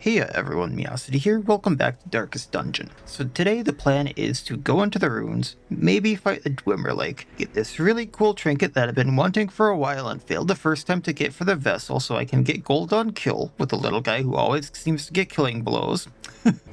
Hey everyone, Miacidae here, welcome back to Darkest Dungeon. So today the plan is to go into the ruins, maybe fight a Dwimmerlaik, get this really cool trinket that I've been wanting for a while and failed the first time to get for the vessel so I can get gold on kill with the little guy who always seems to get killing blows,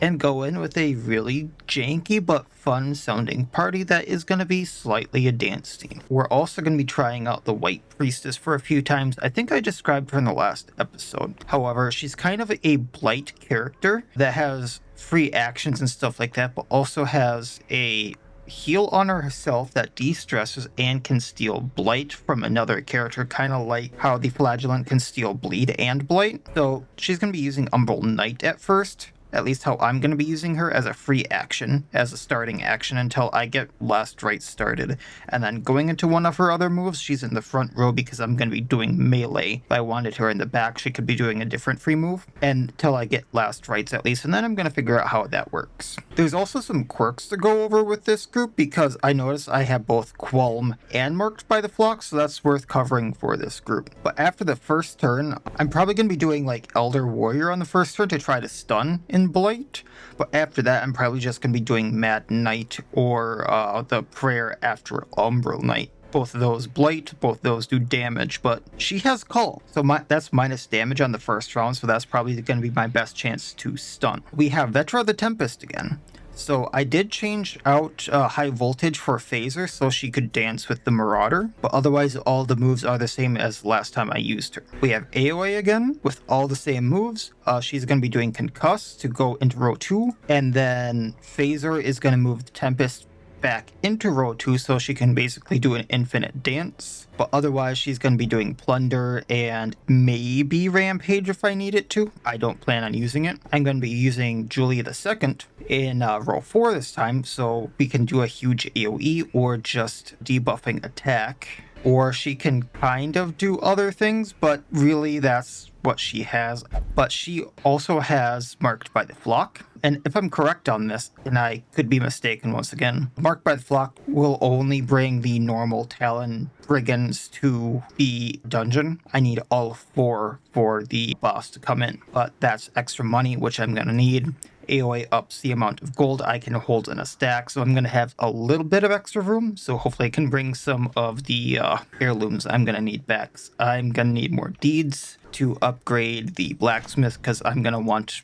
and go in with a really janky but fun sounding party that is going to be slightly a dance team. We're also going to be trying out the White Priestess for a few times. I think I described her in the last episode. However, she's kind of a blight character that has free actions and stuff like that, but also has a heal on herself that de-stresses and can steal blight from another character, kind of like how the flagellant can steal bleed and blight. So she's going to be using Umbral Knight at first. At least how I'm going to be using her, as a free action, as a starting action until I get Last Rites started. And then going into one of her other moves, she's in the front row because I'm going to be doing melee. If I wanted her in the back, she could be doing a different free move until I get Last Rites at least, and then I'm going to figure out how that works. There's also some quirks to go over with this group because I noticed I have both Qualm and Marked by the Flock, so that's worth covering for this group. But after the first turn, I'm probably going to be doing like Elder Warrior on the first turn to try to stun in Blight, but after that I'm probably just going to be doing Mad Knight or the Prayer after Umbral Knight. Both of those blight, both of those do damage, but she has Call, so that's minus damage on the first round, so that's probably going to be my best chance to stun. We have Vetra the Tempest again. So I did change out High Voltage for Phaser so she could dance with the Marauder, but otherwise all the moves are the same as last time I used her. We have AoE again with all the same moves. She's going to be doing Concuss to go into row 2, and then Phaser is going to move the Tempest back into row 2 so she can basically do an infinite dance. But otherwise she's going to be doing Plunder and maybe Rampage if I need it to. I don't plan on using it. I'm going to be using Julia II in row 4 this time, so we can do a huge AoE or just debuffing attack. Or she can kind of do other things, but really that's what she has. But she also has Marked by the Flock. And if I'm correct on this, and I could be mistaken once again, Marked by the Flock will only bring the normal Talon brigands to the dungeon. I need all 4 for the boss to come in, but that's extra money, which I'm going to need. AoE ups the amount of gold I can hold in a stack, so I'm going to have a little bit of extra room, so hopefully I can bring some of the heirlooms I'm going to need back. I'm going to need more deeds to upgrade the blacksmith, because I'm going to want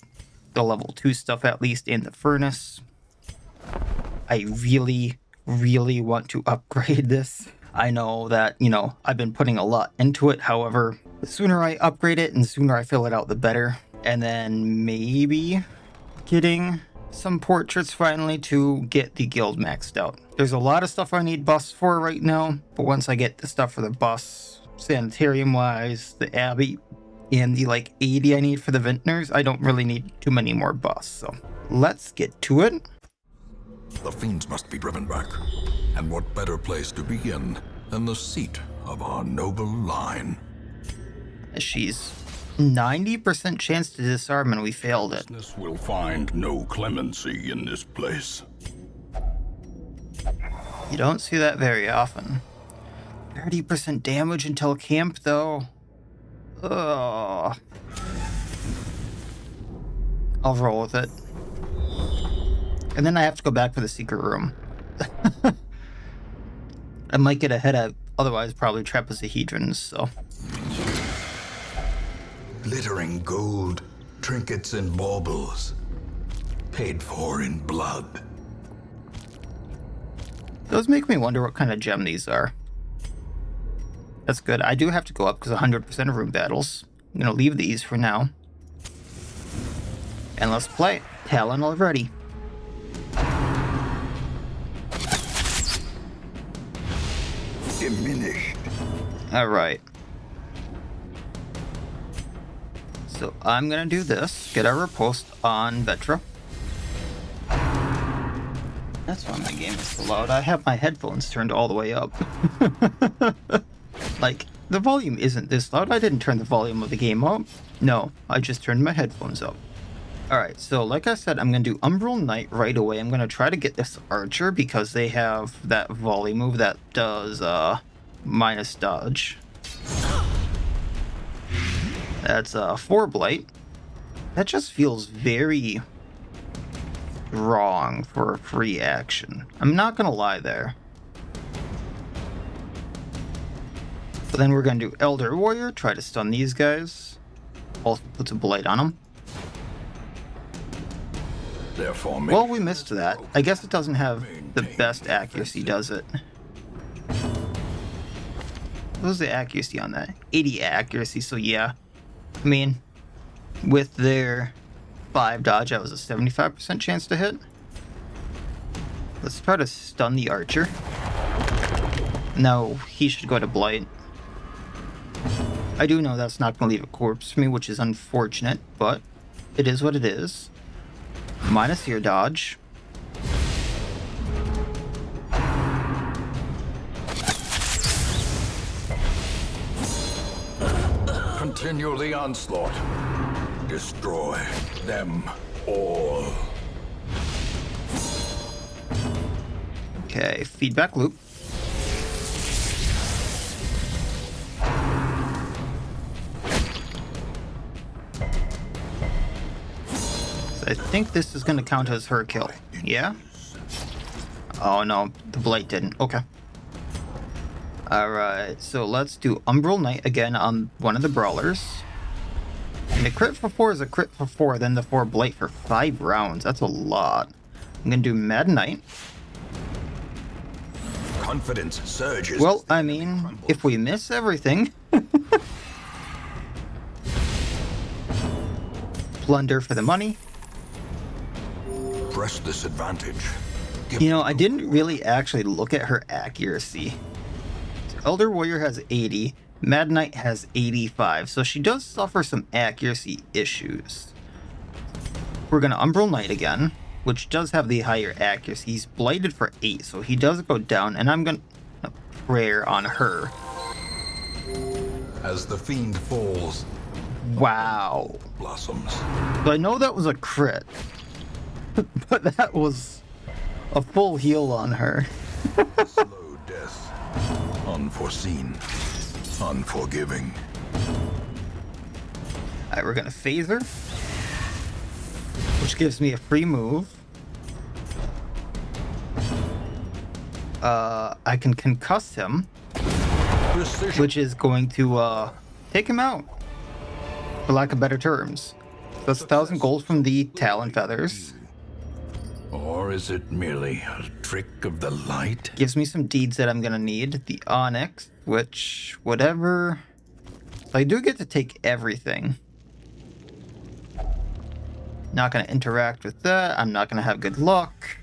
the level 2 stuff at least in the furnace. I really want to upgrade this. I know that, I've been putting a lot into it, however, the sooner I upgrade it and the sooner I fill it out, the better. And then maybe getting some portraits finally to get the guild maxed out. There's a lot of stuff I need busts for right now, but once I get the stuff for the bus, sanitarium wise, the abbey, and the 80 I need for the vintners, I don't really need too many more busts, so let's get to it. The fiends must be driven back, and what better place to begin than the seat of our noble line? She's 90% chance to disarm and we failed it. Business will find no clemency in this place. You don't see that very often. 30% damage until camp though. Ugh. I'll roll with it. And then I have to go back for the secret room. I might get ahead of otherwise probably trapezohedrons, so. Glittering gold, trinkets and baubles, paid for in blood. Those make me wonder what kind of gem these are. That's good. I do have to go up because 100% of room battles. I'm going to leave these for now. And let's play. Talon already. Diminished. Alright. So I'm going to do this. Get our riposte on Vetra. That's why my game is so loud. I have my headphones turned all the way up. The volume isn't this loud. I didn't turn the volume of the game up. No, I just turned my headphones up. Alright, so like I said, I'm going to do Umbral Knight right away. I'm going to try to get this Archer because they have that volley move that does minus dodge. That's 4 Blight. That just feels very wrong for a free action. I'm not gonna lie there. But then we're gonna do Elder Warrior, try to stun these guys. Also puts a blight on them. Well, we missed that. I guess it doesn't have the best accuracy, does it? What was the accuracy on that? 80 accuracy, so yeah. I mean, with their 5 dodge, that was a 75% chance to hit. Let's try to stun the archer. No, he should go to blight. I do know that's not going to leave a corpse for me, which is unfortunate, but it is what it is. Minus your dodge. Continue the onslaught. Destroy them all. Okay, feedback loop. I think this is going to count as her kill. Yeah? Oh no, the blight didn't. Okay. Alright, so let's do Umbral Knight again on one of the brawlers. And a crit for 4 is a crit for 4, then the 4 blight for 5 rounds. That's a lot. I'm going to do Mad Knight. Confidence surges. Well, I mean, if we miss everything... Plunder for the money. Press this advantage. You know, I didn't really actually look at her accuracy. Elder Warrior has 80, Mad Knight has 85, so she does suffer some accuracy issues. We're going to Umbral Knight again, which does have the higher accuracy. He's blighted for 8, so he does go down, and I'm going to prayer on her. As the fiend falls, wow. Blossoms. So I know that was a crit, but that was a full heal on her. Slow death. Unforeseen. Unforgiving. Alright, we're gonna phase her, which gives me a free move. I can concuss him, Precision. which is going to take him out, for lack of better terms. That's 1,000 gold from the Talon feathers. Or is it merely a trick of the light? Gives me some deeds that I'm gonna need. The Onyx, which, whatever. I do get to take everything. Not gonna interact with that. I'm not gonna have good luck.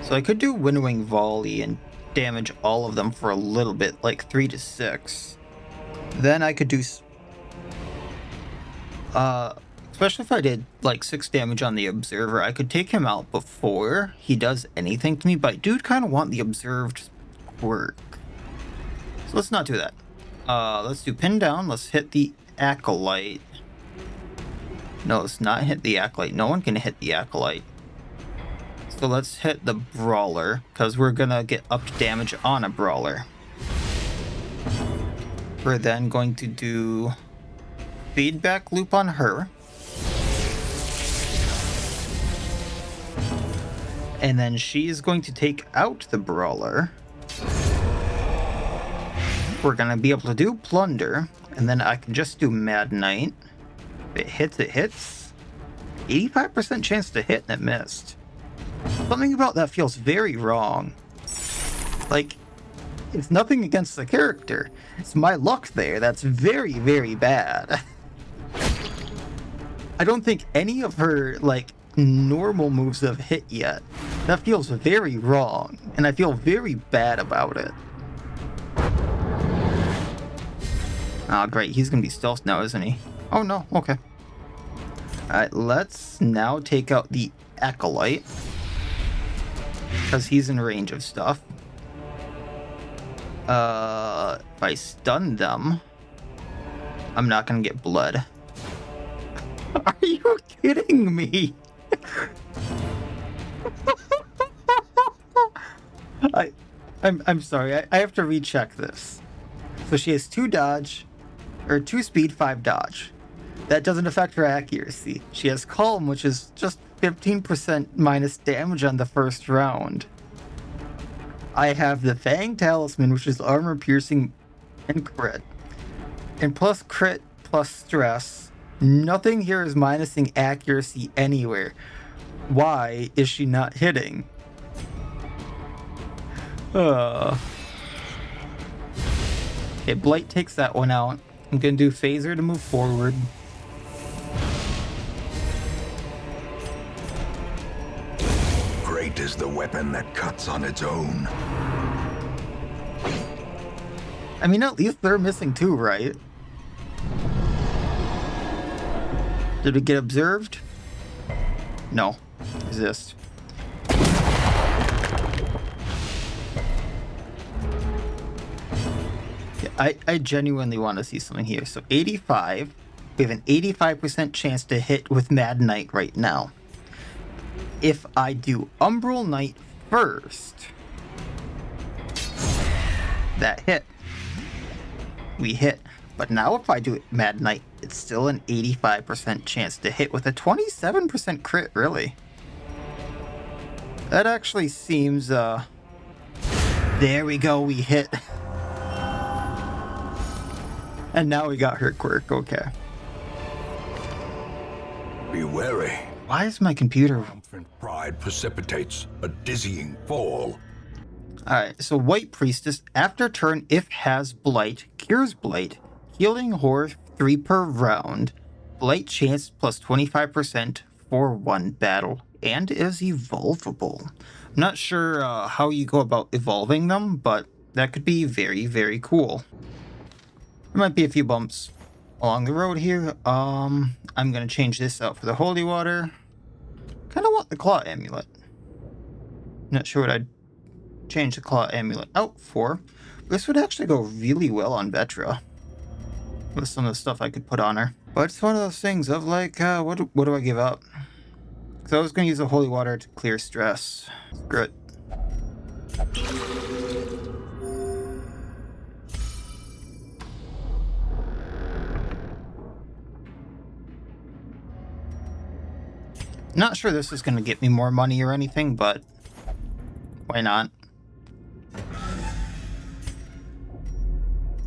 So I could do Winnowing Volley and damage all of them for a little bit, like 3 to 6. Then I could do... especially if I did like 6 damage on the Observer, I could take him out before he does anything to me, but I do kind of want the Observed quirk. So let's not do that. Let's do Pin Down. Let's hit the Acolyte. No, let's not hit the Acolyte. No one can hit the Acolyte. So let's hit the Brawler, because we're gonna get upped damage on a Brawler. We're then going to do feedback loop on her. And then she's going to take out the Brawler. We're gonna be able to do Plunder, and then I can just do Mad Knight. If it hits, it hits. 85% chance to hit, and it missed. Something about that feels very wrong. Like, it's nothing against the character. It's my luck there that's very, very bad. I don't think any of her, like, normal moves have hit yet. That feels very wrong, and I feel very bad about it. Ah, great. He's gonna be stealth now, isn't he? Oh, no. Okay. Alright, let's now take out the Acolyte, because he's in range of stuff. If I stun them, I'm not gonna get blood. Are you kidding me? I'm sorry. I have to recheck this. So she has 2 dodge, or 2 speed, 5 dodge. That doesn't affect her accuracy. She has calm, which is just 15% minus damage on the first round. I have the Fang Talisman, which is armor piercing and crit. And plus crit, plus stress. Nothing here is minusing accuracy anywhere. Why is she not hitting? Okay, Blight takes that one out. I'm gonna do Phaser to move forward. Great is the weapon that cuts on its own. I mean, at least they're missing 2, right? Did we get observed? No. Resist. Yeah, I genuinely want to see something here. So 85. We have an 85% chance to hit with Mad Knight right now. If I do Umbral Knight first, that hit. We hit. But now if I do Mad Knight, it's still an 85% chance to hit with a 27% crit, really. That actually seems, there we go, we hit. And now we got her quirk, okay. Be wary. Why is my computer... Triumphant pride precipitates a dizzying fall. Alright, so White Priestess, after turn, if has Blight, cures Blight, healing Horror 3 per round, Blight chance plus 25% for 1 battle, and is evolvable. I'm not sure how you go about evolving them, but that could be very, very cool. There might be a few bumps along the road here. I'm going to change this out for the Holy Water. Kind of want the Claw Amulet. Not sure what I'd change the Claw Amulet out for. This would actually go really well on Vetra, with some of the stuff I could put on her. But it's one of those things of like, what do I give up? Because I was going to use the Holy Water to clear stress. Screw it. Not sure this is going to get me more money or anything, but why not?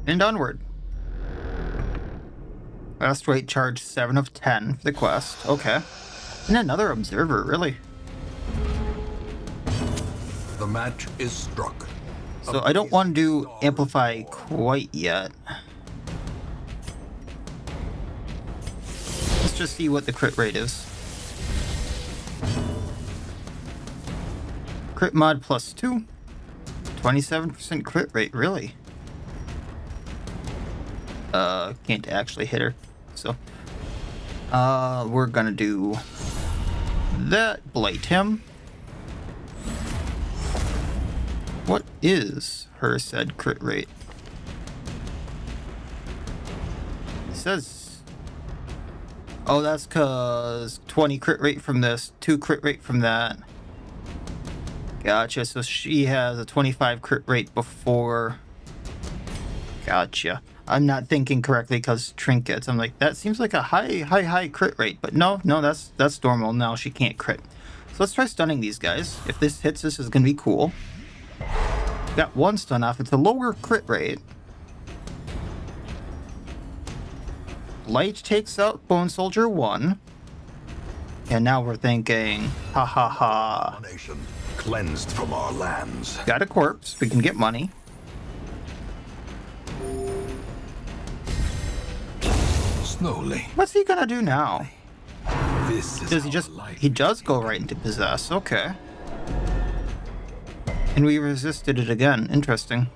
And onward. Last weight charge 7 of 10 for the quest. Okay. And another observer, really. The match is struck. So I don't want to do amplify quite yet. Let's just see what the crit rate is. Crit mod plus 2. 27% crit rate, really. Can't actually hit her. So, we're gonna do that. Blight him. What is her said crit rate? It says... Oh, that's cause 20 crit rate from this, 2 crit rate from that. Gotcha, so she has a 25 crit rate before. Gotcha. I'm not thinking correctly because trinkets. I'm like, that seems like a high crit rate. But no, that's normal. Now she can't crit. So let's try stunning these guys. If this hits, this is going to be cool. Got 1 stun off. It's a lower crit rate. Light takes out Bone Soldier 1. And now we're thinking, ha ha ha. Nation cleansed from our lands. Got a corpse. We can get money. Slowly. What's he gonna do now? This is Does he just... He does go right into possess. Okay. And we resisted it again. Interesting.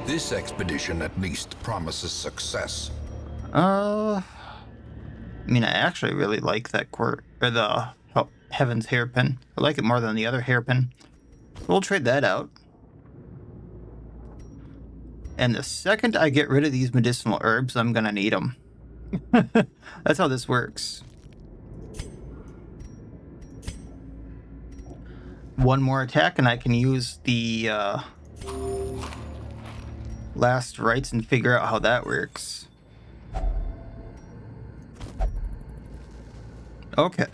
This expedition at least promises success. I mean, I actually really like that quirk, or the Heaven's Hairpin. I like it more than the other hairpin. So we'll trade that out. And the second I get rid of these medicinal herbs, I'm gonna need them. That's how this works. one more attack and I can use the last rites and figure out how that works. Okay.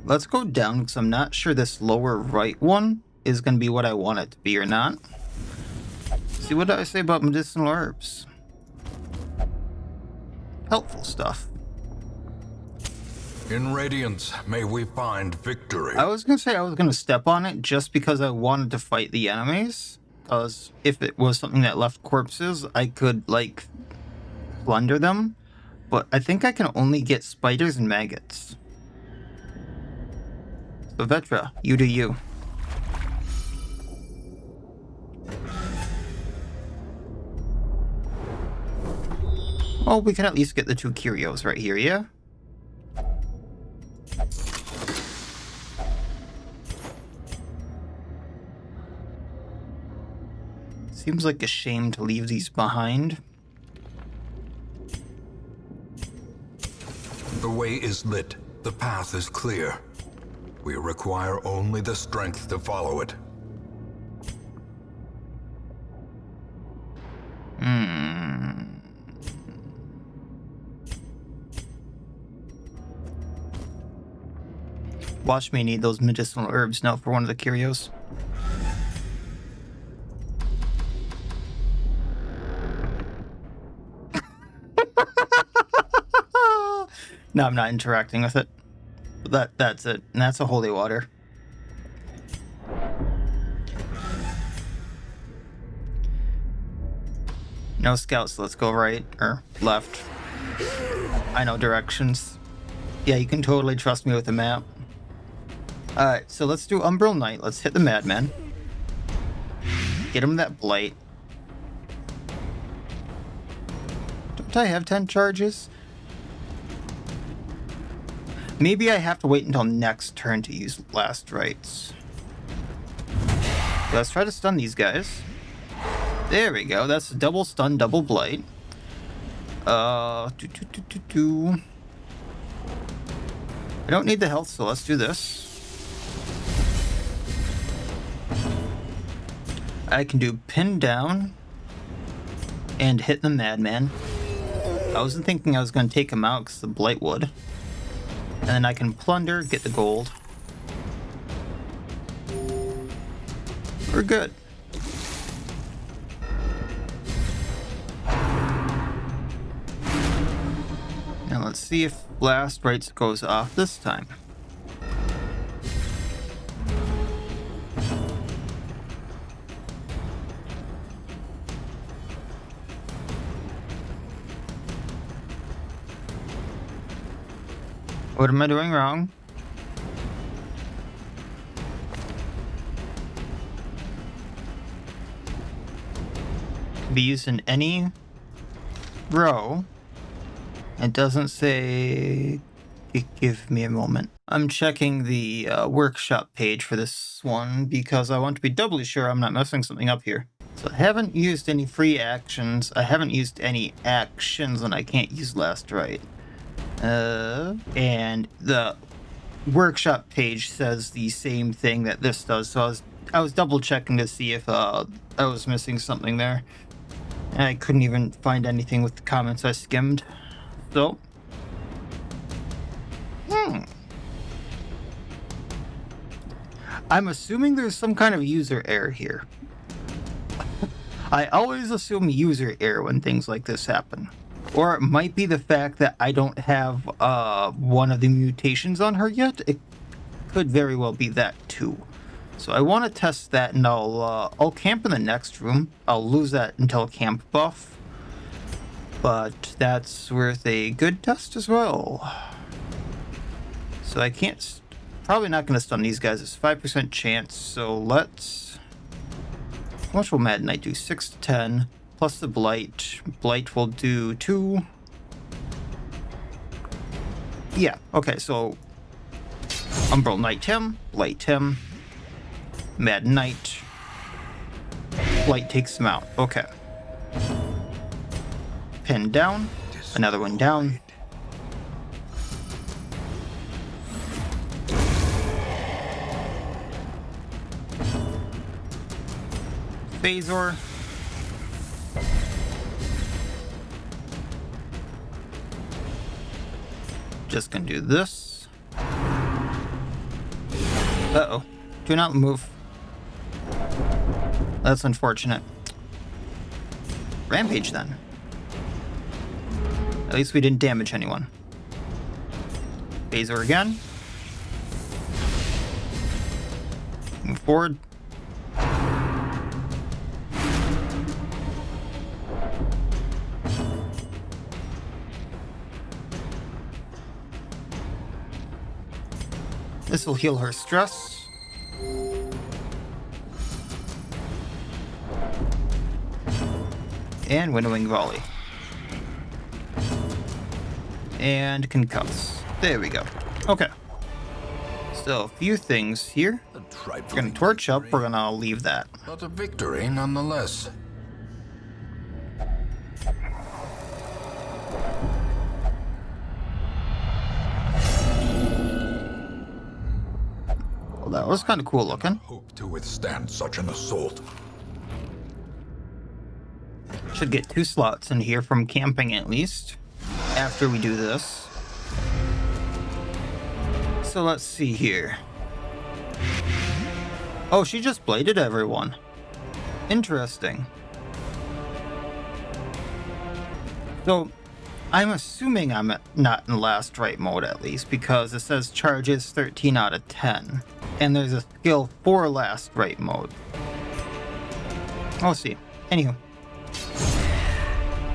Let's go down because I'm not sure this lower right one is going to be what I want it to be or not. See what I say about medicinal herbs. Helpful stuff. In Radiance, may we find victory. I was going to say I was going to step on it just because I wanted to fight the enemies. Because if it was something that left corpses, I could, like, plunder them. But I think I can only get spiders and maggots. So Vetra, you do you. Well, we can at least get the 2 curios right here, yeah? Seems like a shame to leave these behind. The way is lit. The path is clear. We require only the strength to follow it. Watch me need those medicinal herbs now for one of the curios. No, I'm not interacting with it. That's it. And that's a holy water. No scouts, let's go right or left. I know directions. Yeah, you can totally trust me with the map. Alright, so let's do Umbral Knight. Let's hit the Madman. Get him that Blight. Don't I have 10 charges? Maybe I have to wait until next turn to use last rites. Let's try to stun these guys. There we go. That's a double stun, double blight. I don't need the health, so let's do this. I can do pin down and hit the Madman. I wasn't thinking I was going to take him out because the blight would. And then I can plunder, get the gold. We're good. Now let's see if Blast Rites goes off this time. What am I doing wrong? Can be used in any row. It doesn't say... Give me a moment. I'm checking the workshop page for this one because I want to be doubly sure I'm not messing something up here. So I haven't used any free actions. I haven't used any actions, and I can't use last right. And the workshop page says the same thing that this does, so I was double checking to see if I was missing something there. And I couldn't even find anything with the comments I skimmed. So I'm assuming there's some kind of user error here. I always assume user error when things like this happen. Or it might be the fact that I don't have one of the mutations on her yet. It could very well be that too. So I want to test that, and I'll camp in the next room. I'll lose that until camp buff. But that's worth a good test as well. So I can't... Probably not going to stun these guys. It's 5% chance. So let's... How much will Mad Knight do? 6 to 10. Plus the Blight. Blight will do 2. Yeah, okay, so... Umbral Knight him. Blight him. Mad Knight. Blight takes him out. Okay. Pin down. Another one down. Phasor. Just gonna do this. Uh-oh. Do not move. That's unfortunate. Rampage then. At least we didn't damage anyone. Phasor again. Move forward. This will heal her stress. And Winnowing Volley. And Concuss. There we go. Okay. So, a few things here. We're gonna torch up, we're gonna leave that. But a victory nonetheless. Well, that was kind of cool looking. Hope to withstand such an assault. Should get 2 slots in here from camping at least. After we do this. So let's see here. Oh, she just bladed everyone. Interesting. So, I'm assuming I'm not in last right mode at least, because it says charges 13 out of 10. And there's a skill for last right mode. We'll see. Anywho.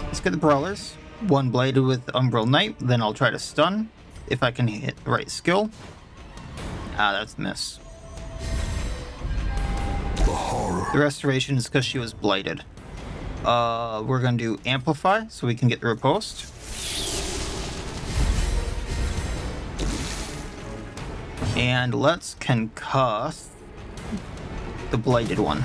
Let's get the brawlers. One bladed with Umbral Knight, then I'll try to stun if I can hit the right skill. Ah, that's a miss. The horror. The restoration is because she was blighted. We're gonna do Amplify so we can get the riposte. And let's concuss the blighted one.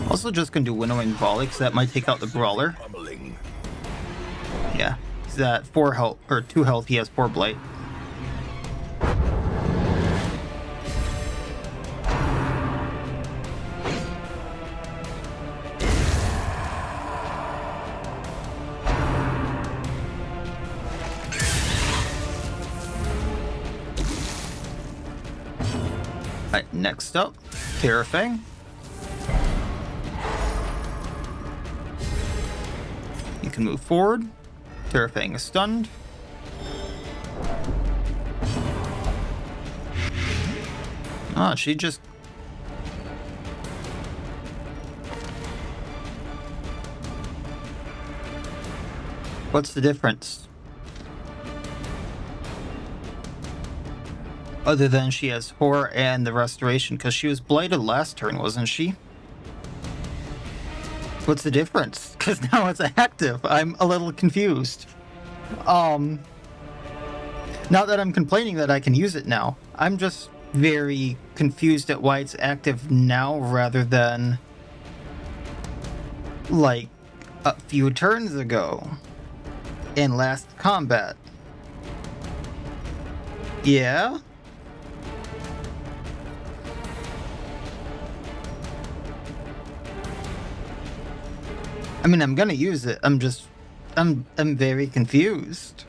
Also just gonna do Winnowing Volley because that might take out the brawler. Yeah, he's at 4 health, or 2 health, he has 4 blight. Alright, next up, Terrorfang. You can move forward. Terrorfang is stunned. Ah, she just... What's the difference? Other than she has horror and the restoration, because she was blighted last turn, wasn't she? What's the difference? Because now it's active. I'm a little confused. Not that I'm complaining that I can use it now. I'm just very confused at why it's active now rather than like a few turns ago in last combat. Yeah? I mean, I'm gonna use it. I'm very confused.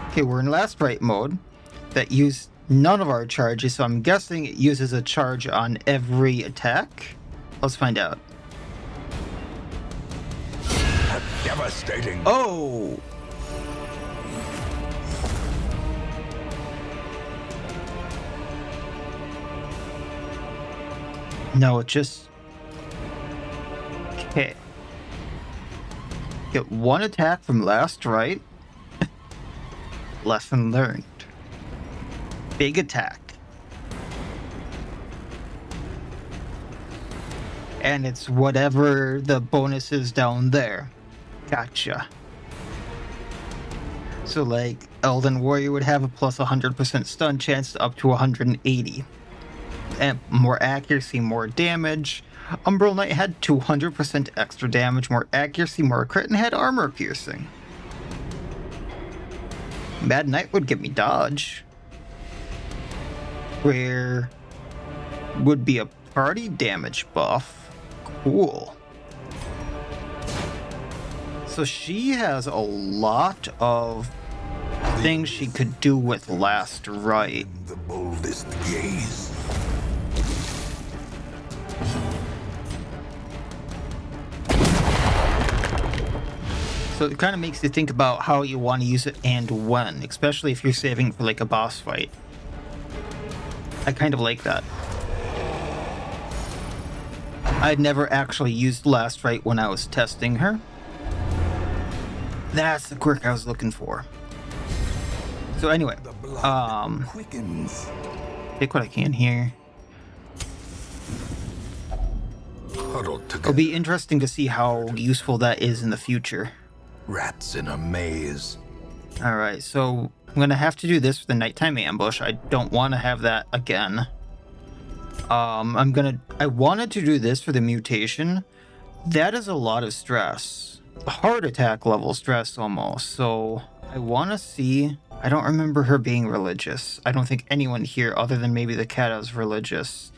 Okay, we're in last right mode that used none of our charges, so I'm guessing it uses a charge on every attack. Let's find out. Devastating. Oh! No, it just... Okay. Get 1 attack from last right. Lesson learned. Big attack. And it's whatever the bonus is down there. Gotcha. So like, Elden Warrior would have a plus 100% stun chance to up to 180. And more accuracy, more damage. Umbral Knight had 200% extra damage, more accuracy, more crit, and had armor piercing. Mad Knight would give me dodge. Prayer would be a party damage buff. Cool. So she has a lot of things she could do with Last Right. The boldest gaze. So it kind of makes you think about how you want to use it and when, especially if you're saving for like a boss fight. I kind of like that. I'd never actually used Last Right when I was testing her. That's the quirk I was looking for. So anyway, take what I can here. It'll be interesting to see how useful that is in the future. Rats in a maze. Alright, so I'm gonna have to do this for the nighttime ambush. I don't want to have that again. I wanted to do this for the mutation. That is a lot of stress. Heart attack level stress almost. So I want to see. I don't remember her being religious. I don't think anyone here other than maybe the cat is religious.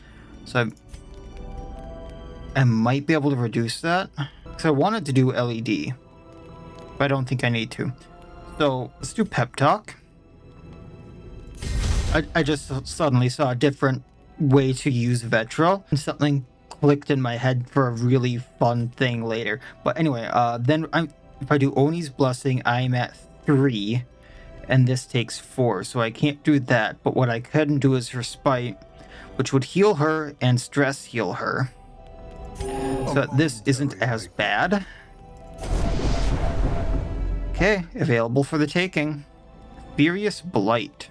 So I might be able to reduce that. Because I wanted to do LED. But I don't think I need to. So let's do pep talk. I just suddenly saw a different way to use Vetra, and something clicked in my head for a really fun thing later. But anyway, then if I do Oni's Blessing, I'm at 3, and this takes 4, so I can't do that. But what I can do is her Spite, which would heal her and stress heal her. So this isn't as bad. Okay, available for the taking. Furious Blight.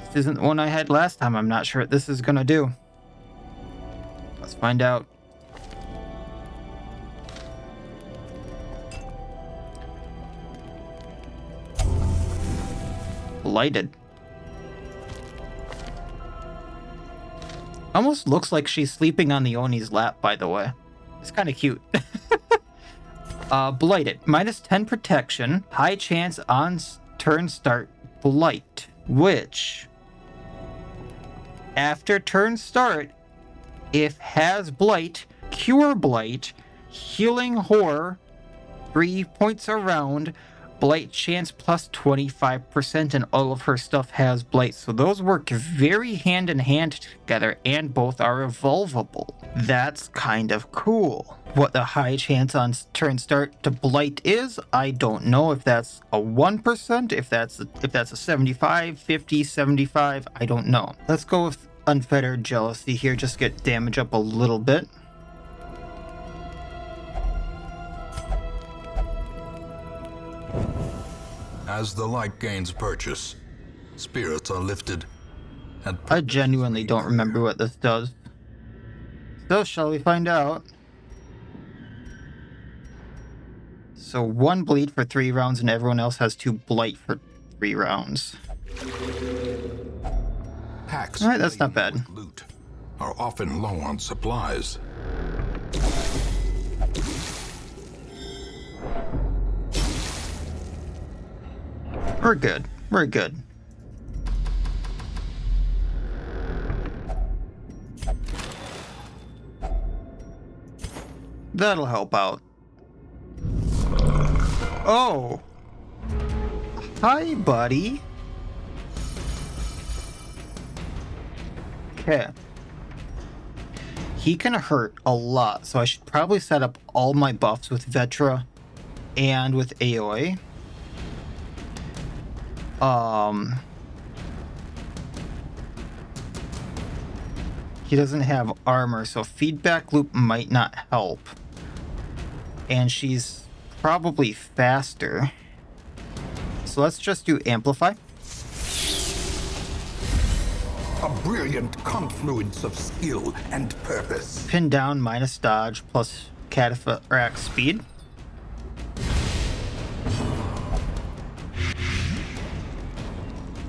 This isn't the one I had last time. I'm not sure what this is gonna do. Let's find out. Blighted. Almost looks like she's sleeping on the Oni's lap, by the way. It's kind of cute. Blighted. Minus 10 protection. High chance on turn start Blight. Which, after turn start, if has Blight, Cure Blight, Healing Horror, 3 points around, Blight chance plus 25%, and all of her stuff has Blight. So those work very hand in hand together, and both are evolvable. That's kind of cool. What the high chance on turn start to Blight is, I don't know. If that's a 1%, if that's a 75, 50, 75, I don't know. Let's go with Unfettered Jealousy here, just get damage up a little bit. As the light gains purchase, spirits are lifted, and I genuinely don't remember what this does. So shall we find out? So 1 bleed for 3 rounds, and everyone else has 2 blight for 3 rounds. packs Alright, that's not bad. with loot are often low on supplies. We're good. We're good. That'll help out. Oh! Hi, buddy. Okay. He can hurt a lot, so I should probably set up all my buffs with Vetra and with AoE. He doesn't have armor, so feedback loop might not help. And she's probably faster. So let's just do amplify. A brilliant confluence of skill and purpose. Pin down minus dodge plus Cataphract speed.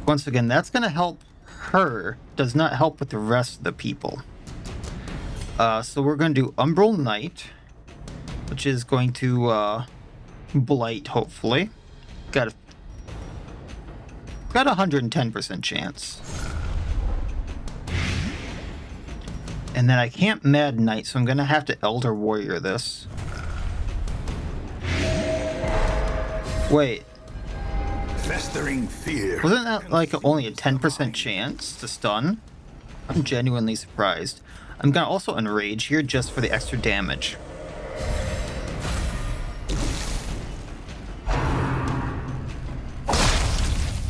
Once again, that's going to help her. Does not help with the rest of the people. So we're going to do Umbral Knight, which is going to blight, hopefully. Got a Got a 110% chance. And then I can't Mad Knight, so I'm gonna have to Elder Warrior this. Wait. Festering fear. Wasn't that like only a 10% chance to stun? I'm genuinely surprised. I'm gonna also Enrage here just for the extra damage.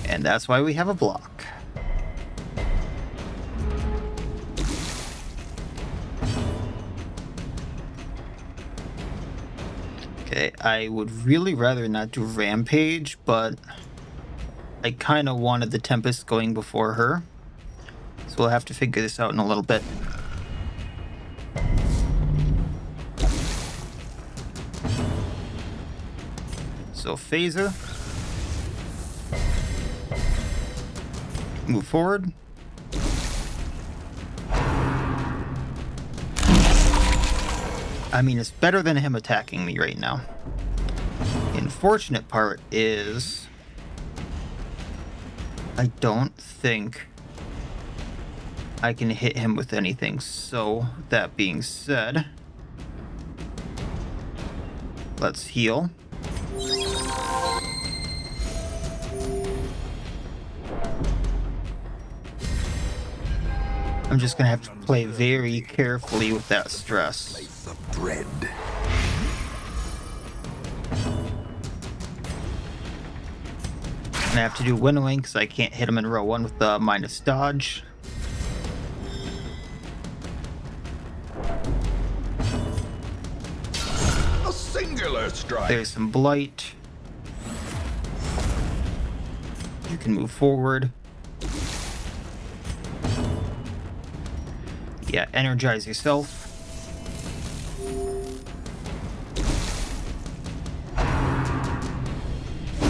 And that's why we have a block. Okay, I would really rather not do Rampage, but I kind of wanted the Tempest going before her. So we'll have to figure this out in a little bit. So Phaser. Move forward. I mean, it's better than him attacking me right now. The unfortunate part is I don't think I can hit him with anything. So, that being said, let's heal. I'm just gonna have to play very carefully with that stress. Place of dread. I have to do Winnowing because I can't hit him in row 1 with the minus dodge. A singular strike. There's some Blight. You can move forward. Yeah, energize yourself.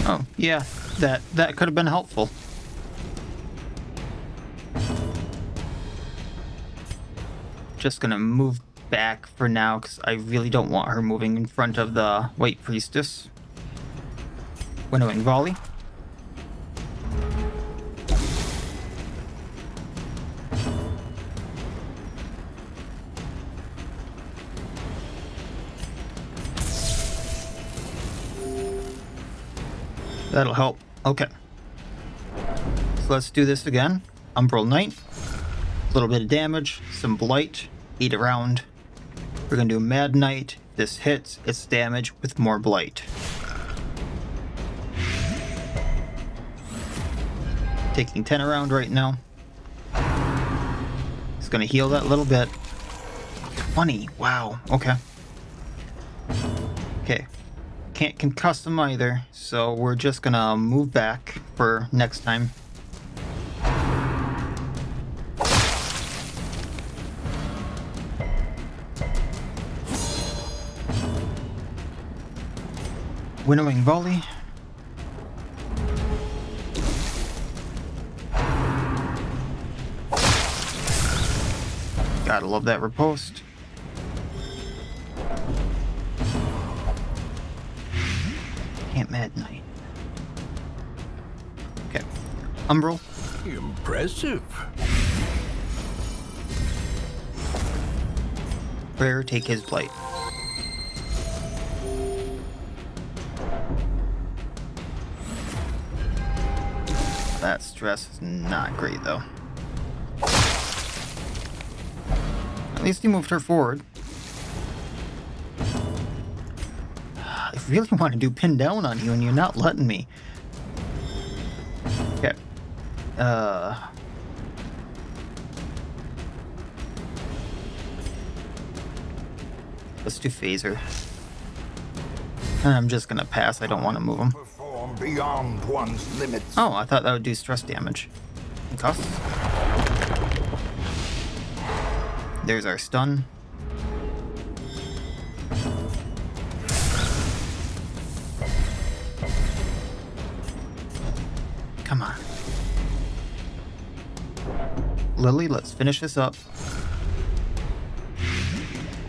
Oh, yeah, that could have been helpful. Just gonna move back for now because I really don't want her moving in front of the White Priestess. Winnowing Volley. That'll help. Okay. So let's do this again. Umbral Knight. A little bit of damage. Some Blight. Eat around. We're going to do Mad Knight. This hits. It's damage with more Blight. Taking 10 around right now. It's going to heal that little bit. 20. Wow. Okay. Okay. Can't concuss them either, so we're just gonna move back for next time. Winnowing Volley. Gotta love that riposte. Can't Mad Knight. Okay. Umbral. Impressive. Prayer, take his Blight. That stress is not great though. At least he moved her forward. I really want to do pin down on you and you're not letting me. Okay. Let's do Phaser. I'm just gonna pass. I don't want to move him. Perform beyond one's limits. Oh, I thought that would do stress damage. Concuss. There's our stun. Come on. Lily, let's finish this up.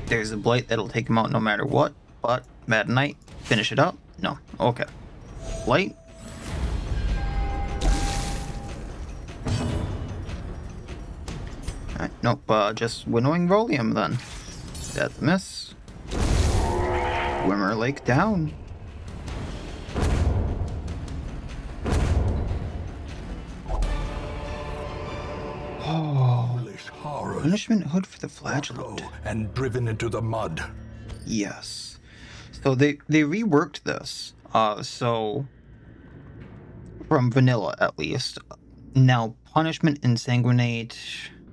There's a Blight that'll take him out no matter what, but Mad Knight, finish it up? No. Okay. Blight. Nope, just winnowing volume then. That's a miss. Dwimmerlaik down. Oh. Punishment hood for the flagellant. And driven into the mud. Yes. So they reworked this. So from vanilla at least. Now punishment and sanguinate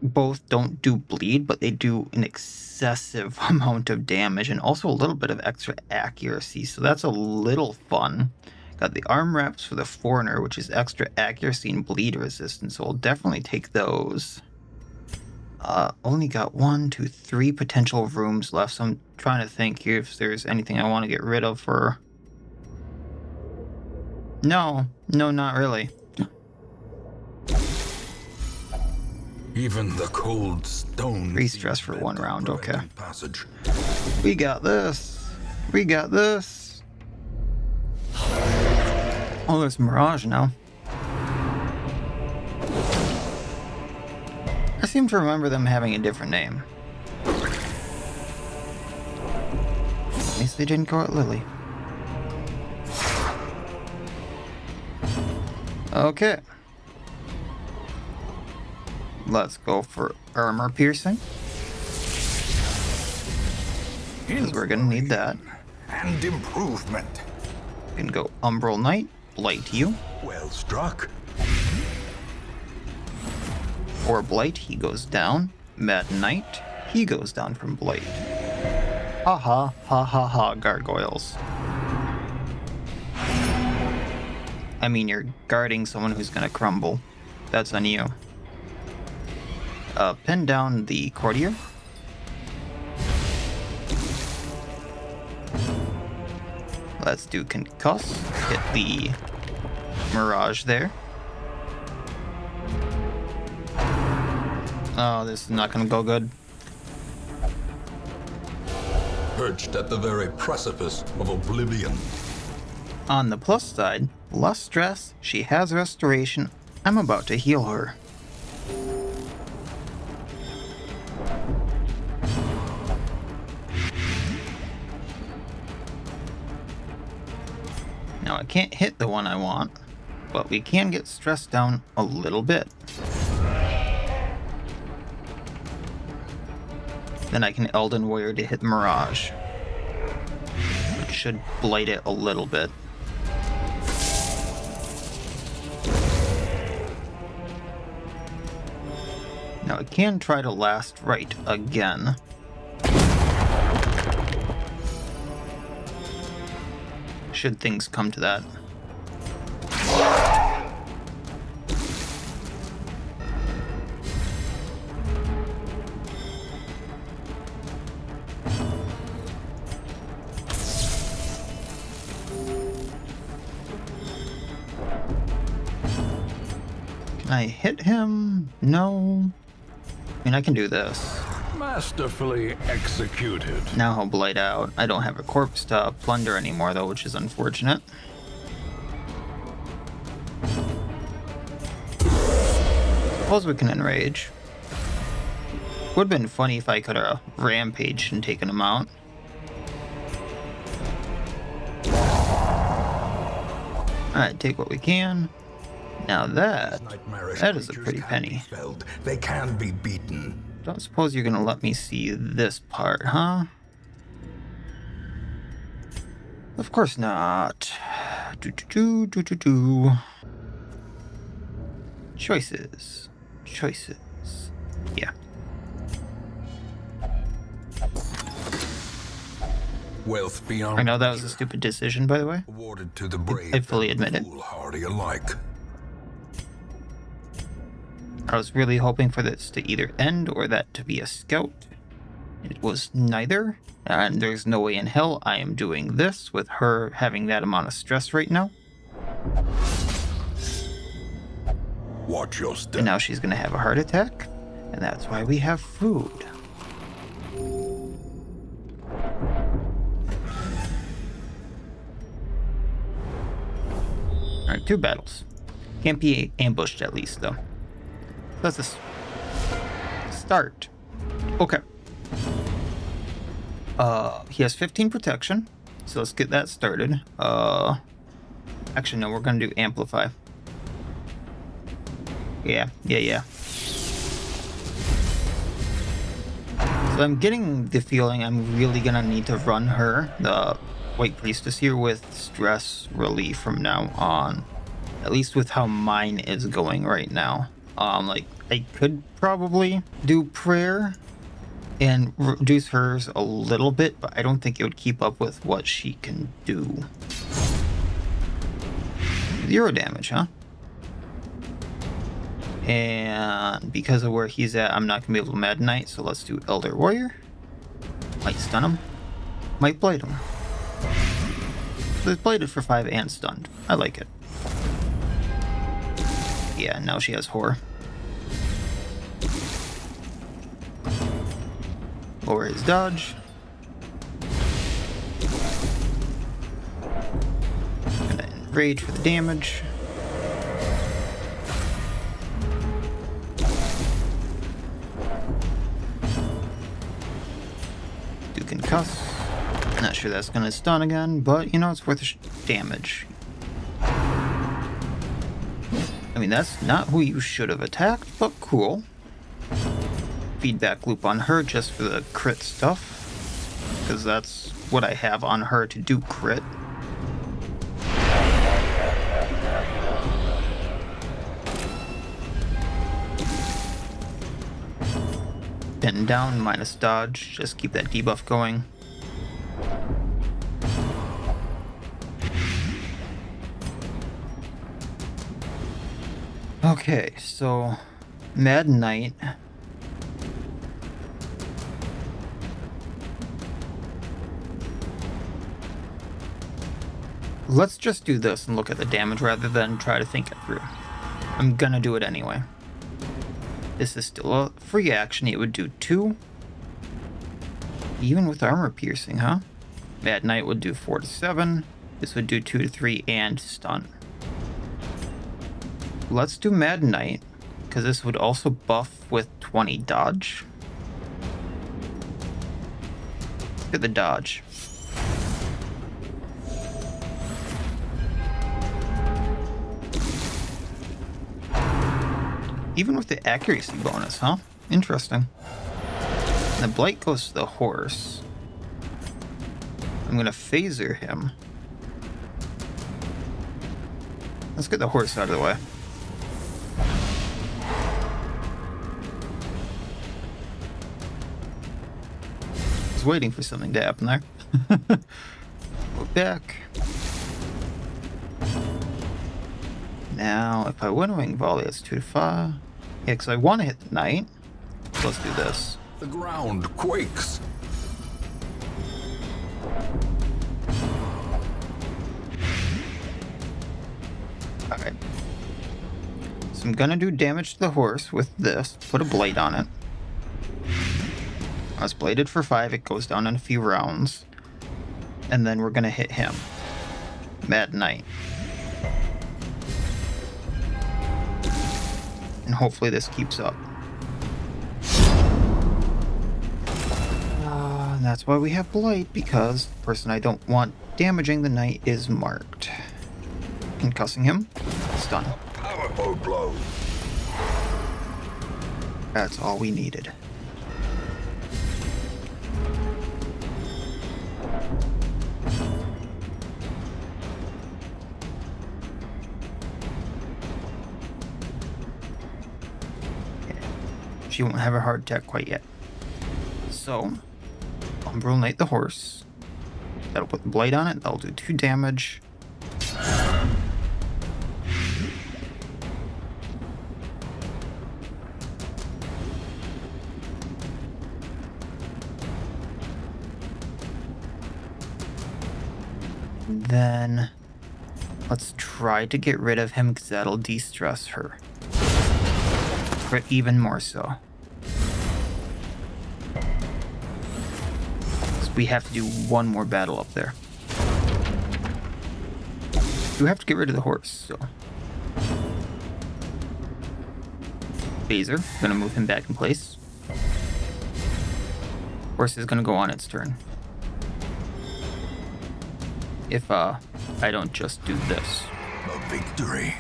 both don't do bleed, but they do an excessive amount of damage and also a little bit of extra accuracy. So that's a little fun. Got the arm wraps for the foreigner, which is extra accuracy and bleed resistance. So I'll definitely take those. Only got 1, 2, 3 potential rooms left. So I'm trying to think here if there's anything I want to get rid of for... No, not really. Even the cold stone. 3 stress for 1 round, okay. Passage. We got this. We got this. Oh, there's Mirage now. I seem to remember them having a different name. At least they didn't go at Lily. Okay. Let's go for armor piercing. Because we're gonna need that. And improvement. We can go Umbral Knight, blight you. Well struck. Or blight, he goes down. Mad Knight, he goes down from blight. Ha ha, ha ha ha, gargoyles. I mean, you're guarding someone who's gonna crumble. That's on you. Pin down the courtier. Let's do concuss. Hit the Mirage there. Oh, this is not gonna go good. Perched at the very precipice of oblivion. On the plus side, less stress, she has restoration. I'm about to heal her. Now I can't hit the one I want, but we can get stressed down a little bit. Then I can Elden Warrior to hit Mirage, which should blight it a little bit. Now I can try to last right again. Should things come to that. Can I hit him? No. I mean, I can do this. Masterfully executed. Now he'll blight out. I don't have a corpse to plunder anymore, though, which is unfortunate. Suppose we can enrage. Would have been funny if I could have rampaged and taken him out. Alright, take what we can. Now that is a pretty penny. They can be beaten. Don't suppose you're gonna let me see this part, huh? Of course not. Choices. Yeah. Wealth beyond. I know that was a stupid decision, by the way. Awarded to the brave. I fully admit it. Foolhardy alike. I was really hoping for this to either end or that to be a scout. It was neither, and there's no way in hell I am doing this with her having that amount of stress right now. Watch your step. And now she's gonna have a heart attack, and that's why we have food. Alright, 2 battles. Can't be ambushed at least, though. That's a Start. Okay. He has 15 protection, so let's get that started. Actually, no, we're gonna do amplify. Yeah. So I'm getting the feeling I'm really gonna need to run her, the White Priestess here, with stress relief from now on. At least with how mine is going right now. Like, I could probably do prayer and reduce hers a little bit, but I don't think it would keep up with what she can do. 0 damage, huh? And because of where he's at, I'm not gonna be able to Mad Knight, so let's do Elder Warrior. Might stun him. Might blade him. So it's bladed for 5 and stunned. I like it. Yeah, now she has horror. Lower his dodge. And then rage for the damage. Do concuss. Not sure that's gonna stun again, but you know, it's worth damage. I mean, that's not who you should have attacked, but cool. Feedback loop on her just for the crit stuff, because that's what I have on her to do crit. Bend down, minus dodge, just keep that debuff going. Okay, so Mad Knight. Let's just do this and look at the damage rather than try to think it through. I'm gonna do it anyway. This is still a free action. It would do 2. Even with armor piercing, huh? Mad Knight would do 4 to 7. This would do 2 to 3 and stun. Let's do Mad Knight, because this would also buff with 20 dodge. Look at the dodge. Even with the accuracy bonus, huh? Interesting. And the blight goes to the horse. I'm gonna phaser him. Let's get the horse out of the way. I was waiting for something to happen there. Go back. Now, if I win a wing volley, it's 2 to 5. Yeah, because I want to hit the knight. So let's do this. The ground quakes. Alright. So I'm gonna do damage to the horse with this. Put a blade on it. I was bladed for 5. It goes down in a few rounds. And then we're gonna hit him. Mad Knight. And hopefully this keeps up. And that's why we have blight, because the person I don't want damaging the knight is marked. Concussing him. Stun. Powerful blow. That's all we needed. She won't have a hard attack quite yet. So, Umbral Knight the horse. That'll put the blade on it. That'll do 2 damage. Then let's try to get rid of him because that'll de-stress her. Crit even more so. So we have to do one more battle up there. We have to get rid of the horse, so. Phaser, gonna move him back in place. Horse is gonna go on its turn. If I don't just do this. A victory.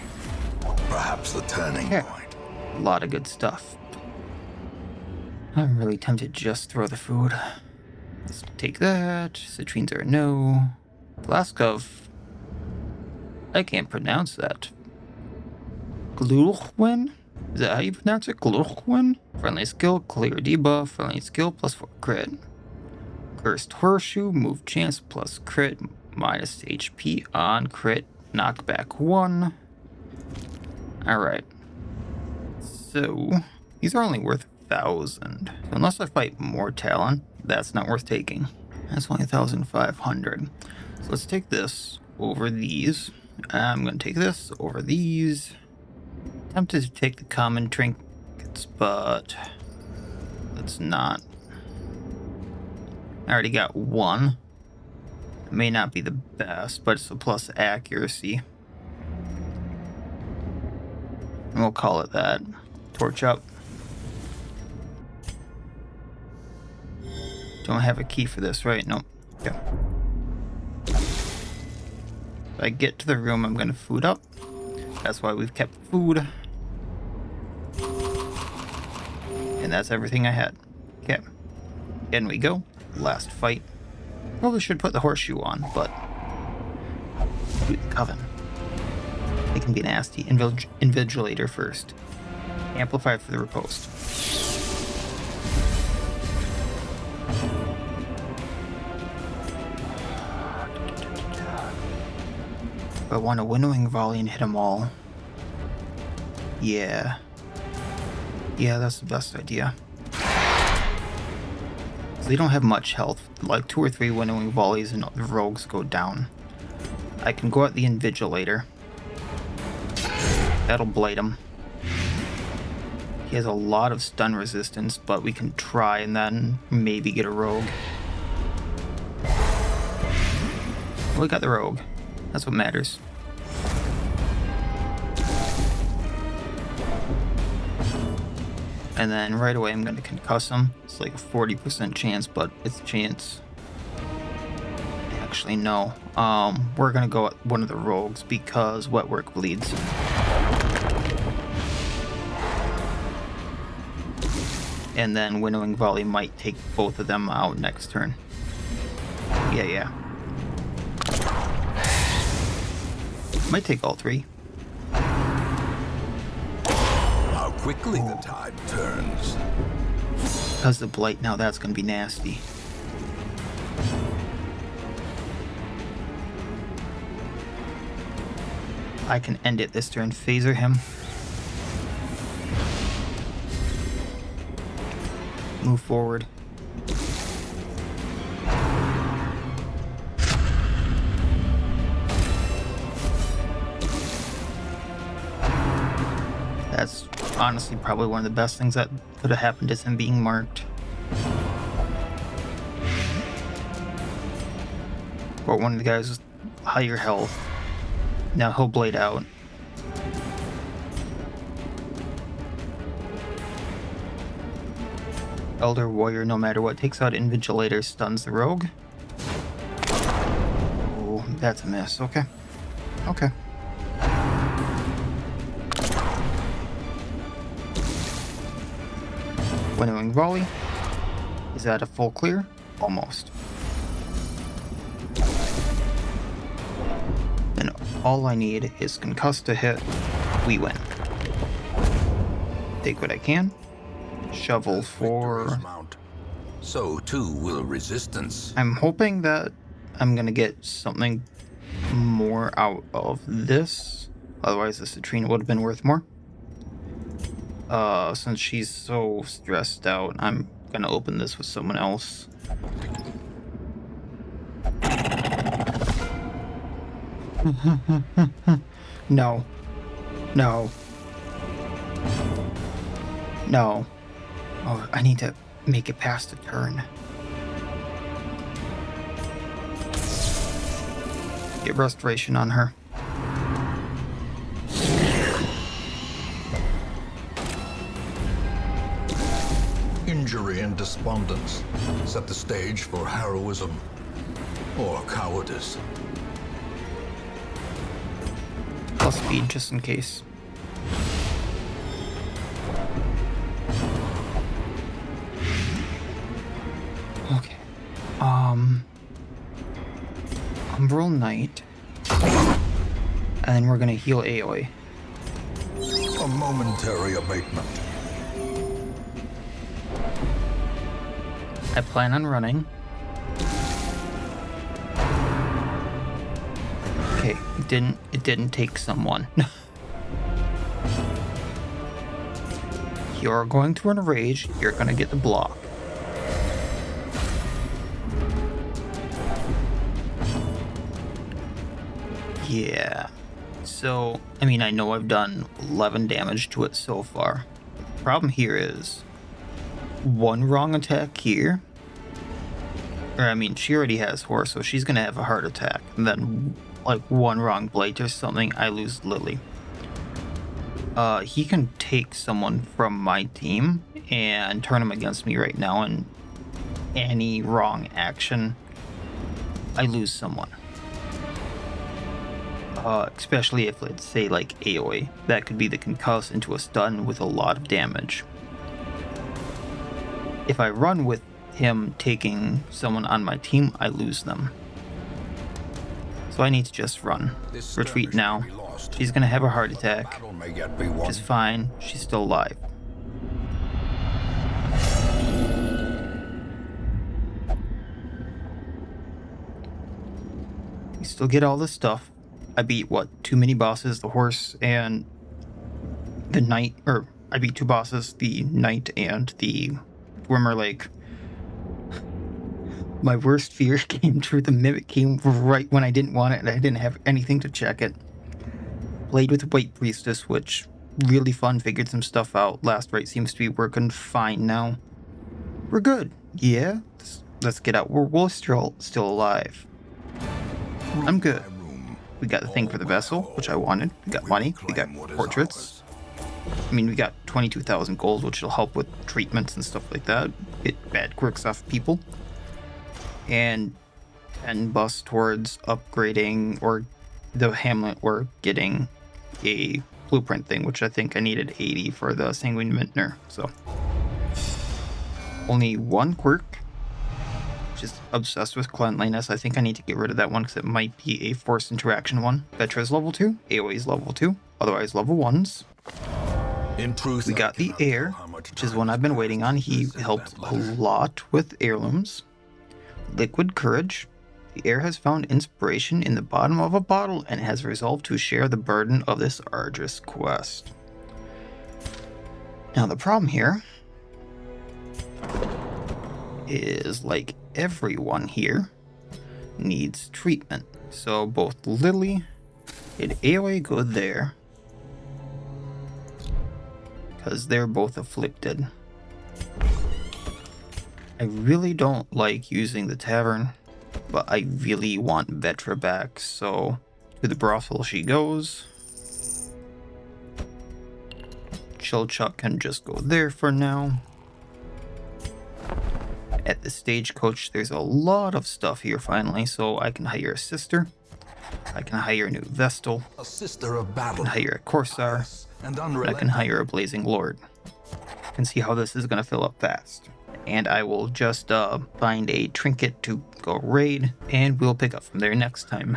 Perhaps the turning Yeah. point. A lot of good stuff. I'm really tempted to just throw the food. Let's take that. Citrines are a no. Flask of... I can't pronounce that. Gluchwin? Is that how you pronounce it? Gluchwin? Friendly skill, clear debuff. Friendly skill, +4 crit. Cursed Horseshoe, move chance, plus crit, minus HP on crit, knockback 1. Alright. So, these are only worth 1,000. So unless I fight more Talon, that's not worth taking. That's only 1,500. So let's take this over these. I'm going to take this over these. Tempted to take the common trinkets, but let's not. I already got one. It may not be the best, but it's a plus accuracy. And we'll call it that. Torch up. Don't have a key for this, right? Nope. Okay. If I get to the room, I'm gonna food up. That's why we've kept food. And that's everything I had. Okay. In we go. Last fight. Probably should put the horseshoe on, but... do the Coven. They can be nasty. Invigilator first. Amplify for the riposte. I want a winnowing volley and hit them all. Yeah. Yeah, that's the best idea. So they don't have much health. Like 2 or 3 winnowing volleys and the rogues go down. I can go at the Invigilator. That'll blight him. He has a lot of stun resistance, but we can try and then maybe get a rogue. Well, we got the rogue. That's what matters. And then right away I'm going to concuss him. It's like a 40% chance, but it's a chance. Actually, no. We're going to go at one of the rogues because wet work bleeds. And then winnowing volley might take both of them out next turn. Yeah. Might take all 3. How quickly the tide turns. Because the blight, now that's going to be nasty. I can end it this turn. Phaser him. Move forward. That's honestly probably one of the best things that could have happened is him being marked. Or one of the guys with higher health. Now he'll blade out. Elder Warrior, no matter what, takes out Invigilator, stuns the rogue. Oh, that's a miss. Okay. Winnowing volley. Is that a full clear? Almost. And all I need is concuss to hit. We win. Take what I can. Shovel for... So too will resistance. I'm hoping that I'm gonna get something more out of this. Otherwise the Citrine would have been worth more. Since she's so stressed out, I'm gonna open this with someone else. No. Oh, I need to make it past a turn. Get restoration on her. injury and despondence set the stage for heroism or cowardice. Plus speed just in case. Okay. Umbral Knight. And then we're gonna heal AoE. A momentary abatement. I plan on running. Okay, it didn't take someone. You're going to enrage, you're gonna get the block. Yeah. So, I mean, I know I've done 11 damage to it so far. The problem here is one wrong attack here. Or, I mean, she already has horse, so she's gonna have a heart attack. And then, like, one wrong blade or something, I lose Lily. He can take someone from my team and turn him against me right now, and any wrong action, I lose someone. Especially if, let's say, like AoE. That could be the concuss into a stun with a lot of damage. If I run with him taking someone on my team, I lose them. So I need to just run. Retreat now. She's gonna have a heart attack. Which is fine. She's still alive. We still get all this stuff. I beat, what, 2 mini-bosses, the horse and the knight, or I beat 2 bosses, the knight and the Dwimmerlaik. My worst fear came true. The mimic came right when I didn't want it, and I didn't have anything to check it. Played with White Priestess, which, really fun, figured some stuff out. Last right seems to be working fine now. We're good. Yeah, let's get out. We're still alive. I'm good. We got the thing for the vessel, which I wanted. We got money. We got portraits. I mean, we got 22,000 gold, which will help with treatments and stuff like that. Get bad quirks off people. And bus towards upgrading or the hamlet or getting a blueprint thing, which I think I needed 80 for the Sanguine Vintner. So only one quirk. Is obsessed with cleanliness. I think I need to get rid of that one because it might be a forced interaction one. Vetra's level 2, AoE is level 2, otherwise level 1s. In truth, we got the air, which is one I've been waiting on. He helps a lot with heirlooms. Liquid courage. The air has found inspiration in the bottom of a bottle and has resolved to share the burden of this arduous quest. Now the problem here is, like everyone here, needs treatment. So both Lily and AoE go there because they're both afflicted. I really don't like using the tavern, but I really want Vetra back, so to the brothel she goes. Chillchuck can just go there for now. At the stagecoach, there's a lot of stuff here finally, so I can hire a sister. I can hire a new Vestal. A sister of battle. I can hire a Corsair. And I can hire a Blazing Lord. You can see how this is going to fill up fast. And I will just find a trinket to go raid, and we'll pick up from there next time.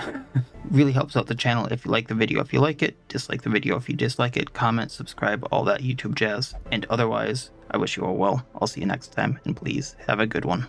Really helps out the channel if you like the video. If you like it, dislike the video. If you dislike it, comment, subscribe, all that YouTube jazz. And otherwise, I wish you all well. I'll see you next time, and please have a good one.